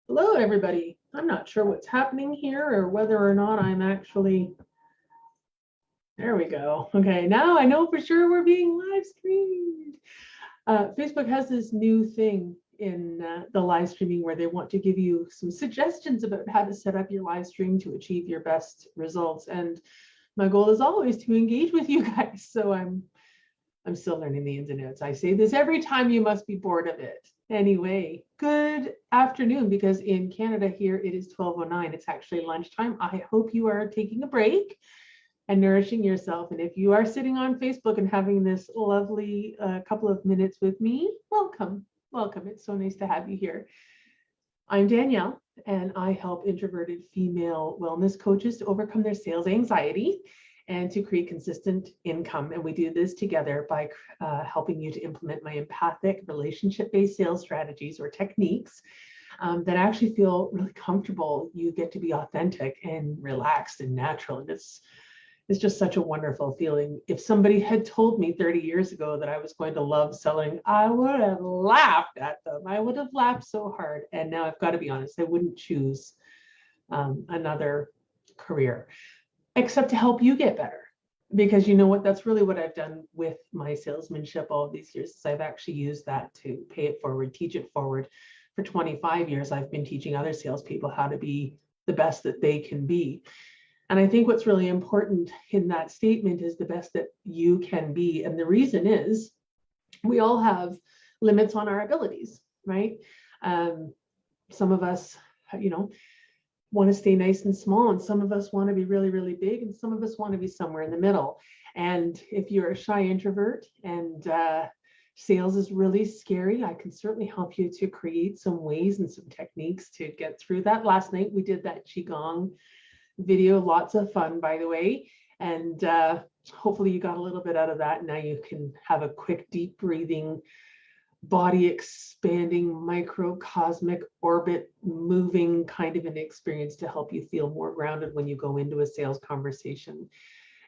Hello, everybody. I'm not sure what's happening here or whether or not I'm actually, there we go. Okay, now I know for sure we're being live streamed. Facebook has this new thing in the live streaming where they want to give you some suggestions about how to set up your live stream to achieve your best results. And my goal is always to engage with you guys. So I'm still learning the ins and outs. I say this every time, you must be bored of it. Anyway, good afternoon, because in Canada here it is 12:09. It's actually lunchtime. I hope you are taking a break and nourishing yourself. And if you are sitting on Facebook and having this lovely couple of minutes with me, welcome. Welcome. It's so nice to have you here. I'm Danielle, and I help introverted female wellness coaches to overcome their sales anxiety and to create consistent income. And we do this together by helping you to implement my empathic relationship-based sales strategies or techniques that actually feel really comfortable. You get to be authentic and relaxed and natural. And it's just such a wonderful feeling. If somebody had told me 30 years ago that I was going to love selling, I would have laughed at them. I would have laughed so hard. And now I've got to be honest, I wouldn't choose another career, except to help you get better. Because you know what, that's really what I've done with my salesmanship all these years. Is I've actually used that to pay it forward, teach it forward. For 25 years, I've been teaching other salespeople how to be the best that they can be. And I think what's really important in that statement is the best that you can be. And the reason is we all have limits on our abilities, right? Some of us, want to stay nice and small, and some of us want to be really, really big, and some of us want to be somewhere in the middle. And if you're a shy introvert and sales is really scary, I can certainly help you to create some ways and some techniques to get through that. Last night we did that Qigong video, lots of fun, by the way, and hopefully you got a little bit out of that. Now you can have a quick deep breathing, body expanding, microcosmic orbit moving kind of an experience to help you feel more grounded when you go into a sales conversation.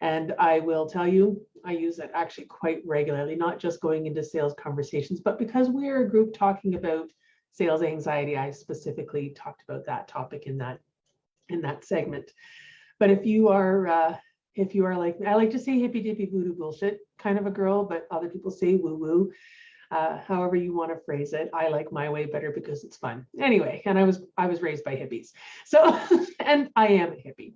And I will tell you, I use it actually quite regularly, not just going into sales conversations, but because we're a group talking about sales anxiety, I specifically talked about that topic in that segment. But if you are like, I like to say hippy dippy voodoo bullshit kind of a girl, but other people say woo woo. However you want to phrase it, I like my way better because it's fun. Anyway, and I was raised by hippies, so and I am a hippie.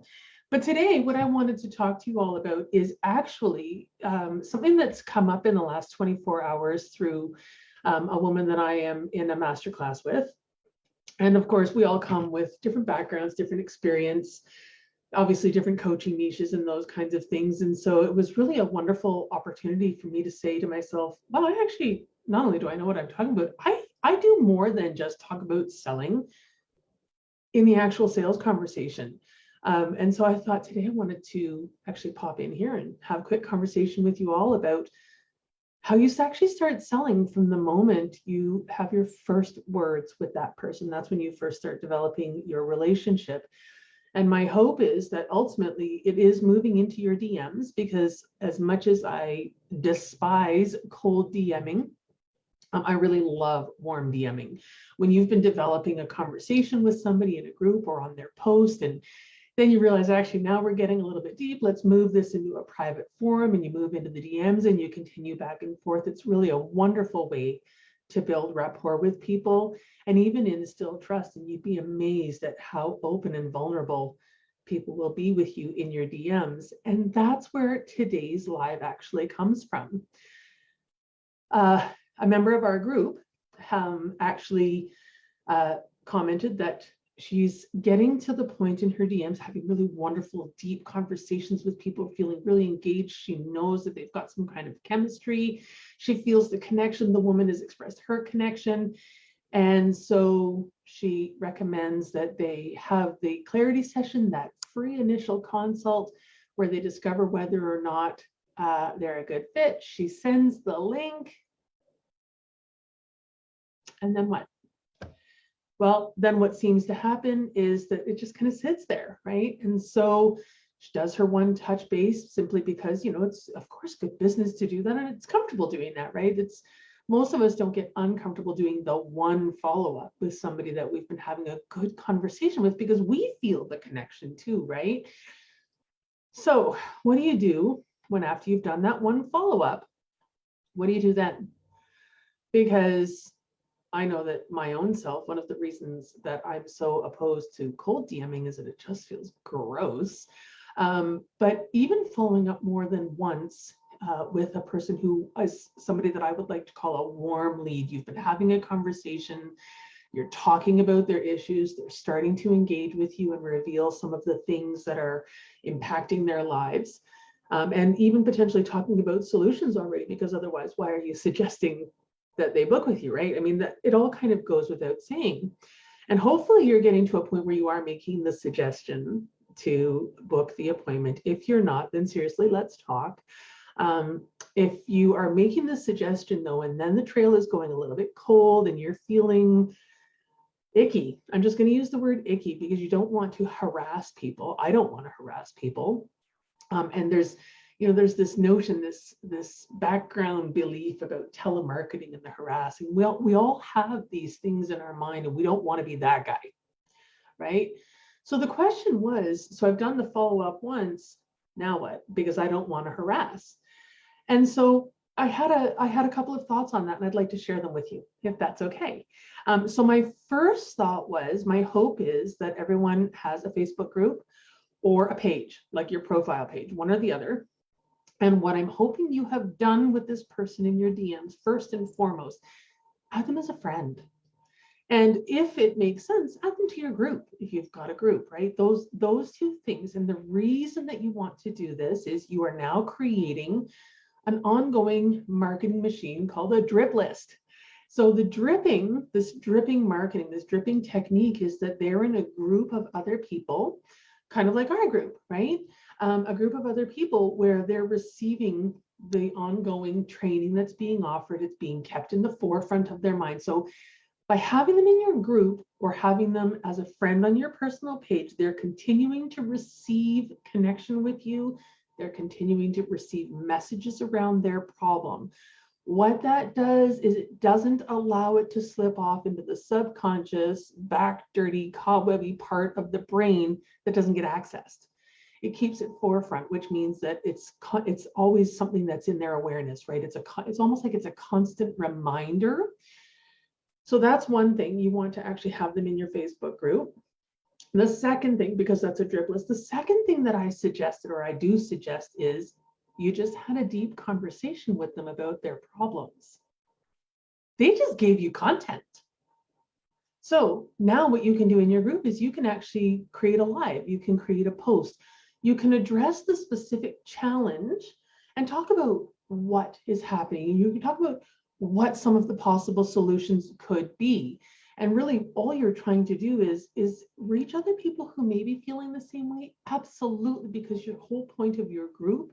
But today, what I wanted to talk to you all about is actually something that's come up in the last 24 hours through a woman that I am in a masterclass with. And of course, we all come with different backgrounds, different experience, obviously different coaching niches and those kinds of things. And so it was really a wonderful opportunity for me to say to myself, well, I actually, not only do I know what I'm talking about, I do more than just talk about selling in the actual sales conversation. And so I thought today I wanted to actually pop in here and have a quick conversation with you all about how you actually start selling from the moment you have your first words with that person. That's when you first start developing your relationship. And my hope is that ultimately it is moving into your DMs, because as much as I despise cold DMing, I really love warm DMing. When you've been developing a conversation with somebody in a group or on their post, and then you realize, actually, now we're getting a little bit deep. Let's move this into a private forum, and you move into the DMs and you continue back and forth. It's really a wonderful way to build rapport with people and even instill trust. And you'd be amazed at how open and vulnerable people will be with you in your DMs. And that's where today's live actually comes from. A member of our group actually commented that she's getting to the point in her DMs, having really wonderful, deep conversations with people, feeling really engaged. She knows that they've got some kind of chemistry. She feels the connection. The woman has expressed her connection. And so she recommends that they have the clarity session, that free initial consult, where they discover whether or not they're a good fit. She sends the link. And then what? Well, then what seems to happen is that it just kind of sits there, right? And so she does her one touch base simply because, it's of course good business to do that, and it's comfortable doing that, right? It's most of us don't get uncomfortable doing the one follow-up with somebody that we've been having a good conversation with because we feel the connection too, right? So what do you do when after you've done that one follow-up, what do you do then? Because I know that my own self, one of the reasons that I'm so opposed to cold DMing is that it just feels gross. But even following up more than once with a person who is somebody that I would like to call a warm lead, you've been having a conversation, you're talking about their issues, they're starting to engage with you and reveal some of the things that are impacting their lives. And even potentially talking about solutions already, because otherwise, why are you suggesting that they book with you, right? I mean, that it all kind of goes without saying. And hopefully you're getting to a point where you are making the suggestion to book the appointment. If you're not, then seriously, let's talk. If you are making the suggestion though, and then the trail is going a little bit cold and you're feeling icky, I'm just going to use the word icky because you don't want to harass people. I don't want to harass people. And there's this notion, this background belief about telemarketing and the harassing. We all have these things in our mind and we don't want to be that guy, right? So the question was, so I've done the follow-up once, now what? Because I don't want to harass. And so I had a couple of thoughts on that and I'd like to share them with you, if that's okay. So my first thought was, my hope is that everyone has a Facebook group or a page, like your profile page, one or the other. And what I'm hoping you have done with this person in your DMs, first and foremost, add them as a friend. And if it makes sense, add them to your group if you've got a group, right? Those two things. And the reason that you want to do this is you are now creating an ongoing marketing machine called a drip list. So this dripping marketing, this dripping technique is that they're in a group of other people, kind of like our group, right? A group of other people where they're receiving the ongoing training that's being offered. It's being kept in the forefront of their mind. So by having them in your group or having them as a friend on your personal page, they're continuing to receive connection with you. They're continuing to receive messages around their problem. What that does is it doesn't allow it to slip off into the subconscious, back dirty, cobwebby part of the brain that doesn't get accessed. It keeps it forefront, which means that it's always something that's in their awareness, right? It's almost like it's a constant reminder. So that's one thing. You want to actually have them in your Facebook group. The second thing, because that's a drip list, the second thing that I suggested, or I do suggest, is you just had a deep conversation with them about their problems. They just gave you content. So now what you can do in your group is you can actually create a live, you can create a post, you can address the specific challenge and talk about what is happening. You can talk about what some of the possible solutions could be. And really all you're trying to do is reach other people who may be feeling the same way. Absolutely, because your whole point of your group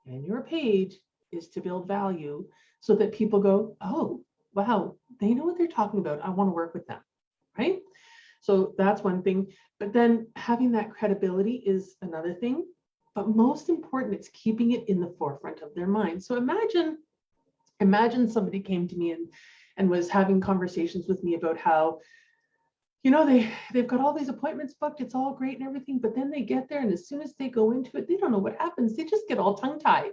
and your page is to build value so that people go, oh, wow, they know what they're talking about. I want to work with them, right? So that's one thing. But then having that credibility is another thing. But most important, it's keeping it in the forefront of their mind. So imagine somebody came to me and was having conversations with me about how, they've got all these appointments booked, it's all great and everything, but then they get there and as soon as they go into it, they don't know what happens. They just get all tongue-tied.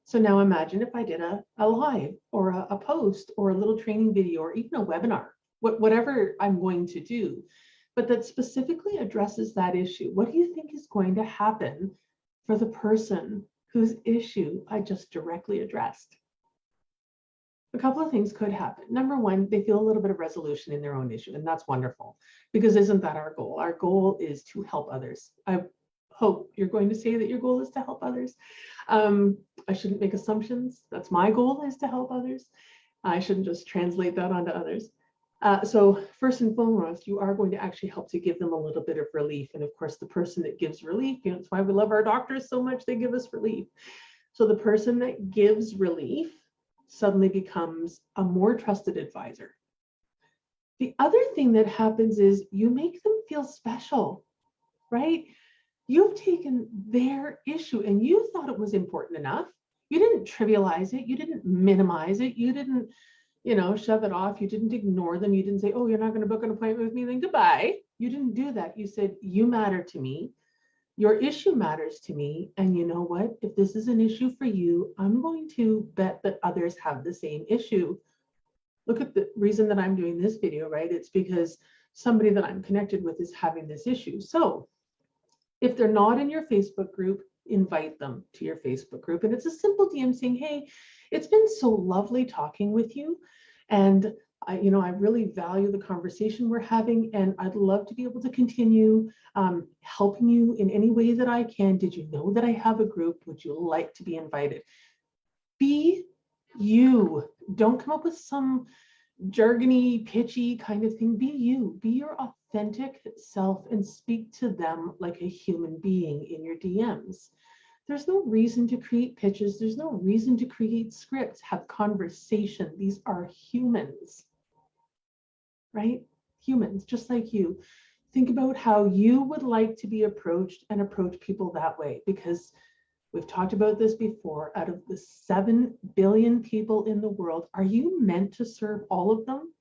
So now imagine if I did a live or a post or a little training video or even a webinar, whatever I'm going to do, but that specifically addresses that issue. What do you think is going to happen for the person whose issue I just directly addressed? A couple of things could happen. Number one, they feel a little bit of resolution in their own issue, and that's wonderful, because isn't that our goal? Our goal is to help others. I hope you're going to say that your goal is to help others. I shouldn't make assumptions. That's my goal, is to help others. I shouldn't just translate that onto others. So first and foremost, you are going to actually help to give them a little bit of relief. And of course, the person that gives relief, that's why we love our doctors so much, they give us relief. So the person that gives relief suddenly becomes a more trusted advisor. The other thing that happens is you make them feel special, right? You've taken their issue and you thought it was important enough. You didn't trivialize it. You didn't minimize it. You didn't shove it off. You didn't ignore them. You didn't say, oh, you're not going to book an appointment with me, then goodbye. You didn't do that. You said, you matter to me. Your issue matters to me. And you know what? If this is an issue for you, I'm going to bet that others have the same issue. Look at the reason that I'm doing this video, right? It's because somebody that I'm connected with is having this issue. So if they're not in your Facebook group, invite them to your Facebook group. And it's a simple DM saying, hey, it's been so lovely talking with you. And I really value the conversation we're having, and I'd love to be able to continue helping you in any way that I can. Did you know that I have a group? Would you like to be invited? Be you. Don't come up with some jargony, pitchy kind of thing. Be you. Be your authentic self and speak to them like a human being in your DMs. There's no reason to create pitches. There's no reason to create scripts. Have conversation. These are humans, right? Humans, just like you. Think about how you would like to be approached and approach people that way, because we've talked about this before. Out of the 7 billion people in the world, are you meant to serve all of them?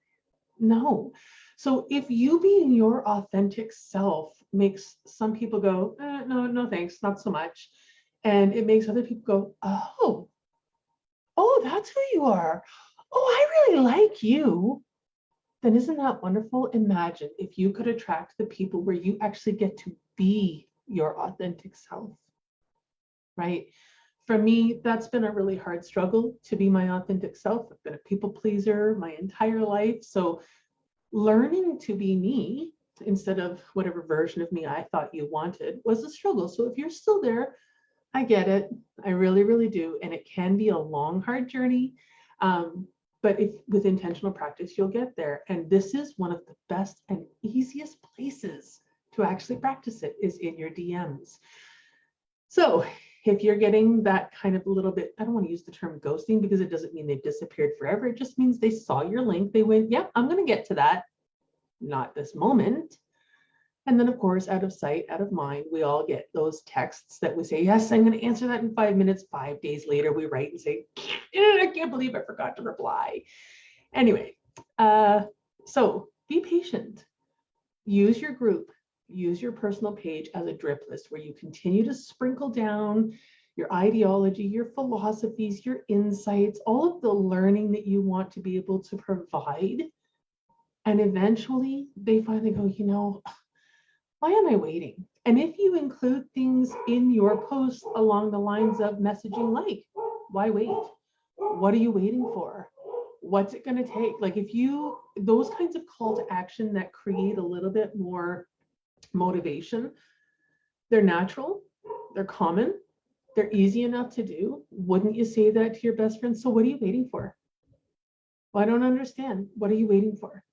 No. So if you being your authentic self makes some people go, no, thanks, not so much. And it makes other people go, oh, that's who you are. Oh, I really like you. Then isn't that wonderful? Imagine if you could attract the people where you actually get to be your authentic self, right? For me, that's been a really hard struggle to be my authentic self. I've been a people pleaser my entire life. So learning to be me instead of whatever version of me I thought you wanted was a struggle. So if you're still there, I get it. I really, really do. And it can be a long, hard journey. But if with intentional practice, you'll get there. And this is one of the best and easiest places to actually practice it, is in your DMs. So if you're getting that kind of a little bit, I don't want to use the term ghosting because it doesn't mean they've disappeared forever. It just means they saw your link. They went, yep, I'm going to get to that. Not this moment. And then, of course, out of sight, out of mind, we all get those texts that we say, yes, I'm going to answer that in 5 minutes. 5 days later, we write and say, I can't believe I forgot to reply. Anyway, so be patient. Use your group. Use your personal page as a drip list where you continue to sprinkle down your ideology, your philosophies, your insights, all of the learning that you want to be able to provide. And eventually they finally go, why am I waiting? And if you include things in your posts along the lines of messaging like, why wait? What are you waiting for? What's it going to take? Like those kinds of call to action that create a little bit more motivation, they're natural, they're common, they're easy enough to do. Wouldn't you say that to your best friend? So what are you waiting for? Well, I don't understand. What are you waiting for?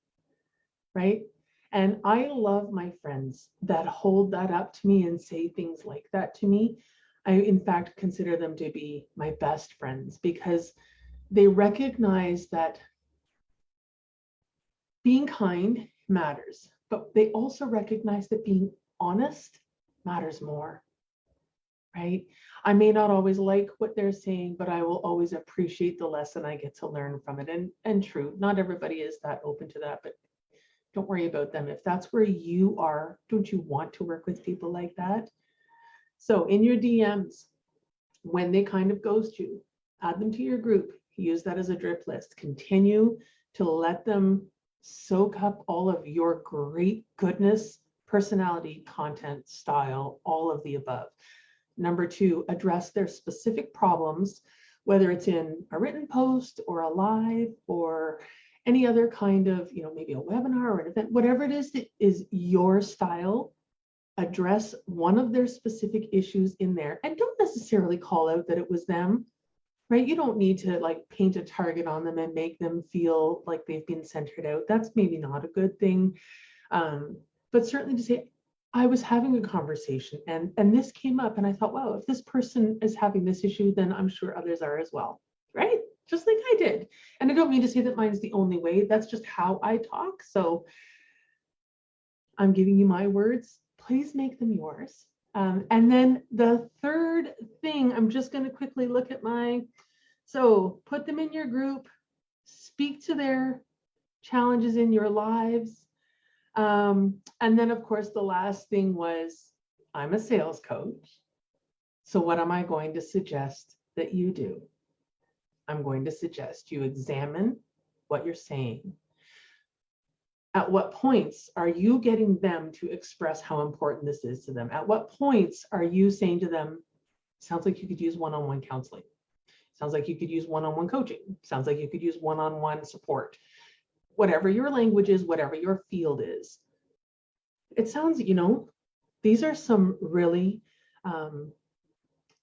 Right? And I love my friends that hold that up to me and say things like that to me. I, in fact, consider them to be my best friends because they recognize that being kind matters, but they also recognize that being honest matters more, right? I may not always like what they're saying, but I will always appreciate the lesson I get to learn from it. And true, not everybody is that open to that, but don't worry about them. If that's where you are, don't you want to work with people like that? So in your DMs, when they kind of ghost you, add them to your group. Use that as a drip list. Continue to let them soak up all of your great goodness, personality, content, style, all of the above. Number 2, address their specific problems, whether it's in a written post or a live or any other kind of, maybe a webinar or an event, whatever it is that is your style, address one of their specific issues in there. And don't necessarily call out that it was them, right? You don't need to like paint a target on them and make them feel like they've been centered out. That's maybe not a good thing. But certainly to say, I was having a conversation and this came up and I thought, wow, if this person is having this issue, then I'm sure others are as well, right? Just like I did. And I don't mean to say that mine is the only way. That's just how I talk. So I'm giving you my words. Please make them yours. And then the third thing, I'm just going to quickly look at so put them in your group, speak to their challenges in your lives. And then, of course, the last thing was, I'm a sales coach. So what am I going to suggest that you do? I'm going to suggest you examine what you're saying. At what points are you getting them to express how important this is to them? At what points are you saying to them, sounds like you could use one-on-one counseling. Sounds like you could use one-on-one coaching. Sounds like you could use one-on-one support. Whatever your language is, whatever your field is. It sounds, these are some really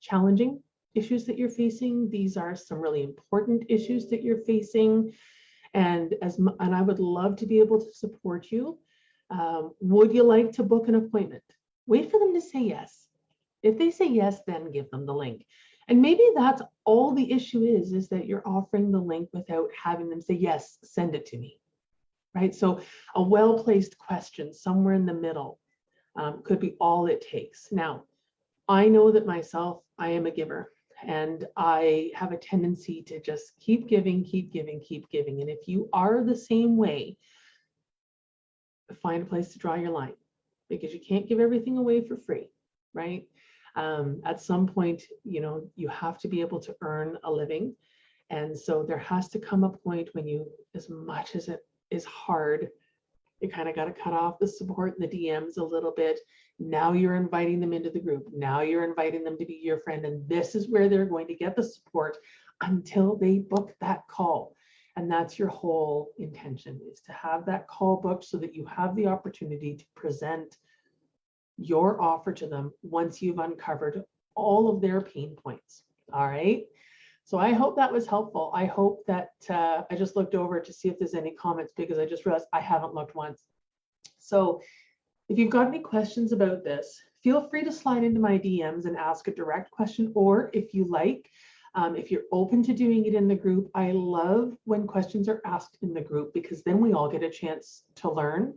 challenging issues that you're facing. These are some really important issues that you're facing. And I would love to be able to support you. Would you like to book an appointment? Wait for them to say yes. If they say yes, then give them the link. And maybe that's all the issue is that you're offering the link without having them say, yes, send it to me, right? So a well-placed question somewhere in the middle could be all it takes. Now, I know that myself, I am a giver, and I have a tendency to just keep giving, keep giving, keep giving. And if you are the same way, find a place to draw your line, because you can't give everything away for free, right? At some point, you have to be able to earn a living. And so there has to come a point when you, as much as it is hard, you kind of got to cut off the support and the DMs a little bit. Now you're inviting them into the group. Now you're inviting them to be your friend. And this is where they're going to get the support until they book that call. And that's your whole intention, is to have that call booked so that you have the opportunity to present your offer to them once you've uncovered all of their pain points. All right. So I hope that was helpful. I hope that I just looked over to see if there's any comments, because I just realized I haven't looked once. So if you've got any questions about this, feel free to slide into my DMs and ask a direct question, or if you like, if you're open to doing it in the group. I love when questions are asked in the group, because then we all get a chance to learn.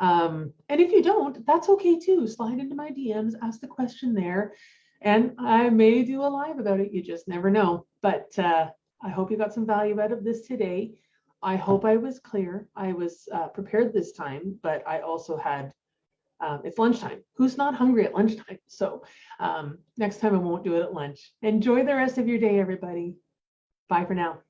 And if you don't, that's okay too. Slide into my DMs, ask the question there, and I may do a live about it. You just never know. But I hope you got some value out of this today. I hope I was clear. I was prepared this time, but I also had, it's lunchtime. Who's not hungry at lunchtime? So next time I won't do it at lunch. Enjoy the rest of your day, everybody. Bye for now.